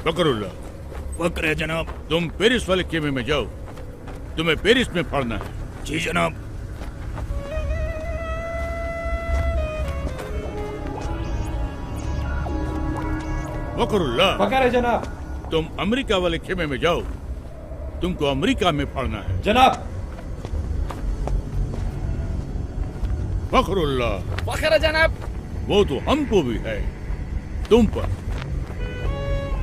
फकरुल्लाह। फक्र है जनाब। तुम पेरिस वाले खेमे में जाओ, तुम्हें पेरिस में फाड़ना है। जी जनाब। फकरुल्लाह। फकर है जनाब। तुम अमेरिका वाले खेमे में जाओ, तुमको अमेरिका में फाड़ना है। जनाब। फखरुल्लाह। फखर है जनाब। वो तो हमको भी है तुम पर।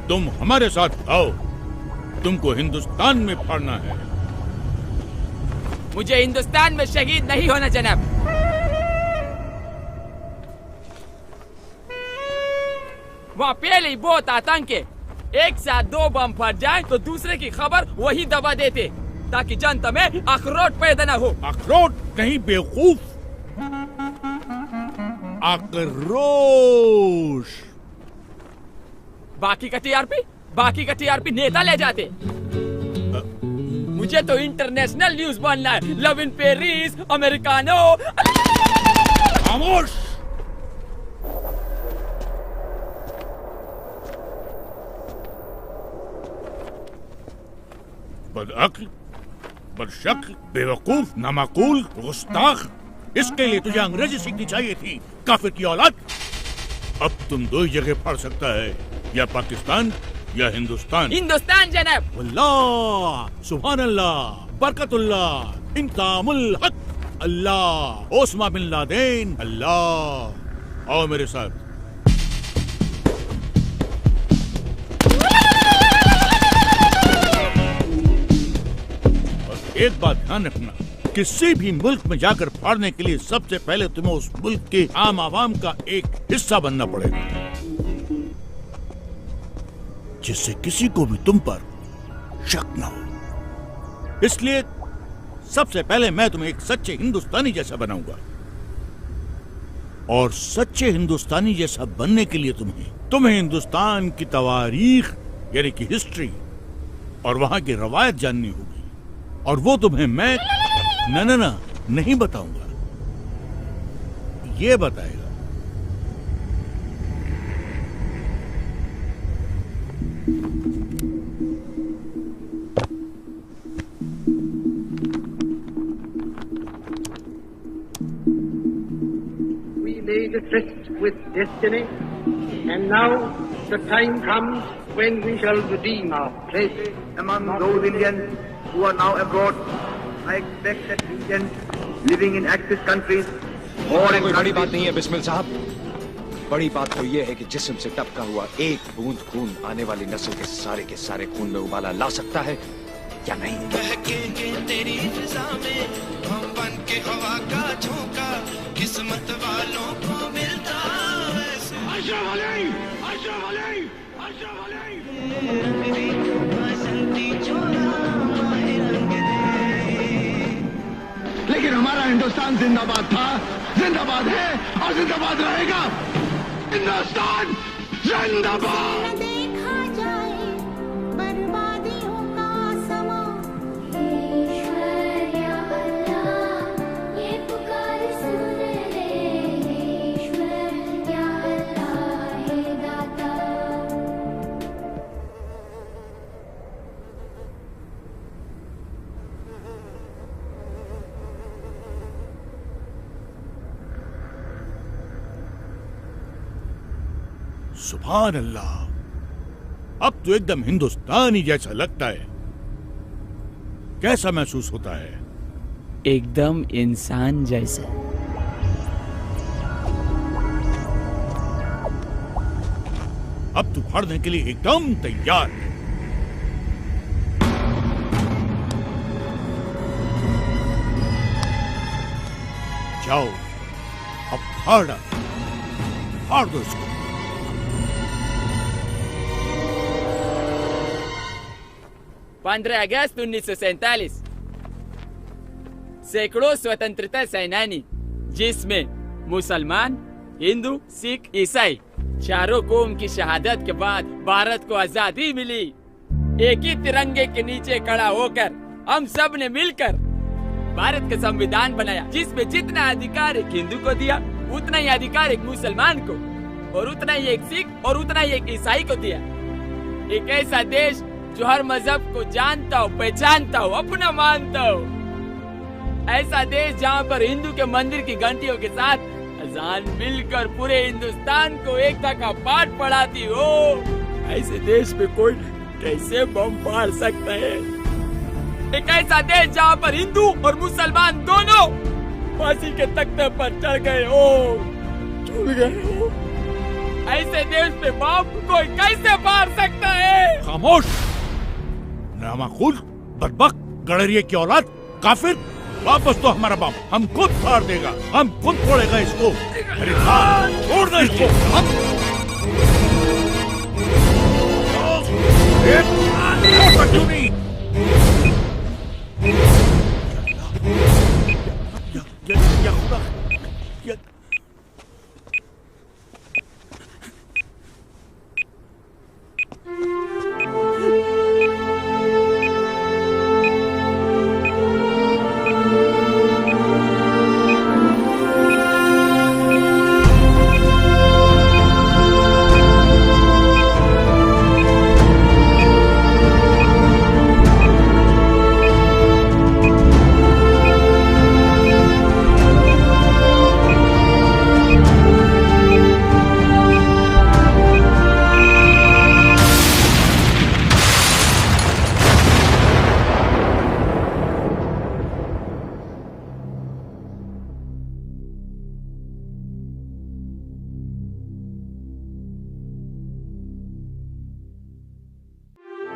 तुम हमारे साथ आओ, तुमको हिंदुस्तान में फाड़ना है। मुझे हिंदुस्तान में शहीद नहीं होना जनाब। वहाँ पहले ही बहुत आतंक है। एक साथ 2 बम फट जाए तो दूसरे की खबर वही दबा देते, ताकि जनता में अखरोट पैदा न हो। अखरोट नहीं बेवकूफ, आक्रोश। बाकी का टीआरपी नेता ले जाते। मुझे तो इंटरनेशनल न्यूज बनना है। Love in Paris, americano. खामोश। बदअक्ल, बदशक्ल, बेवकूफ, नामाकूल, गुस्ताख। इसके लिए तुझे अंग्रेजी सीखनी चाहिए थी, काफिर की औलाद। अब तुम 2 ही जगह पढ़ सकता है, या पाकिस्तान या हिंदुस्तान। हिंदुस्तान जनाब। अल्लाह, सुभान अल्लाह, बरकतुल्लाह, इंतामुल हक, अल्लाह, ओस्मा बिन लादेन, अल्लाह। आओ मेरे साथ। और एक बात ध्यान रखना, किसी भी मुल्क में जाकर फाड़ने के लिए सबसे पहले तुम्हें उस मुल्क के आम आवाम का एक हिस्सा बनना पड़ेगा, जिससे किसी को भी तुम पर शक न हो। इसलिए सबसे पहले मैं तुम्हें एक सच्चे हिंदुस्तानी जैसा बनाऊंगा, और सच्चे हिंदुस्तानी जैसा बनने के लिए तुम्हें हिंदुस्तान की तवारीख यानी कि हिस्ट्री और वहां की रवायत जाननी होगी, और वो तुम्हें मैं ना नहीं बताऊंगा, ये बताएगा। We made a tryst with destiny, and now the time comes when we shall redeem our pledge. Among those Indians who are now abroad, I expect that Indians living in Axis countries or in कोई बड़ी बात नहीं है बिस्मिल साहब। बड़ी बात तो ये है कि जिस्म से टपका हुआ एक बूंद खून आने वाली नस्ल के सारे खून में उबाला ला सकता है या नहीं। बहकेंगे तेरी फिजा में हम बन के हवा का झोंका, किस्मत वालों को मिलता वैसे। लेकिन हमारा हिंदुस्तान जिंदाबाद था, जिंदाबाद है और जिंदाबाद रहेगा। हिंदुस्तान जिंदाबाद। देखा जाए बर्बादियों का समा, ईश्वर या अल्लाह ये पुकार सुन ले, ईश्वर या अल्लाह हे दाता। सुभान अल्लाह, अब तो एकदम हिंदुस्तानी जैसा लगता है। कैसा महसूस होता है? एकदम इंसान जैसा। अब तू फाड़ने के लिए एकदम तैयार है। जाओ, अब फाड़ दो इसको। 15 अगस्त 1947 सैकड़ों स्वतंत्रता सेनानी, जिसमें मुसलमान, हिंदू, सिख, ईसाई चारों कौम की शहादत के बाद भारत को आजादी मिली। एक ही तिरंगे के नीचे खड़ा होकर हम सब ने मिलकर भारत का संविधान बनाया, जिसमें जितना अधिकार एक हिंदू को दिया, उतना ही अधिकार एक मुसलमान को, और उतना ही एक सिख और उतना ही एक ईसाई को दिया। एक ऐसा देश जो हर मजहब को जानता हो, पहचानता हो, अपना मानता हो। ऐसा देश जहाँ पर हिंदू के मंदिर की घंटियों के साथ अजान मिलकर पूरे हिंदुस्तान को एकता का पाठ पढ़ाती हो। ऐसे देश पे कोई कैसे बम फाड़ सकता है? एक ऐसा देश जहाँ पर हिंदू और मुसलमान दोनों फांसी के तख्ते पर चढ़ गए हो, झूल गए हो। ऐसे देश पे बम कोई कैसे फाड़ सकता है? खामोश, नामाकुल, बदबख्त, गडरिये की औलाद, काफिर। वापस तो हमारा बम हम खुद फाड़ देगा, हम खुद फोड़ेगा इसको। अरे हाँ, छोड़ दो इसको। क्यों नहीं?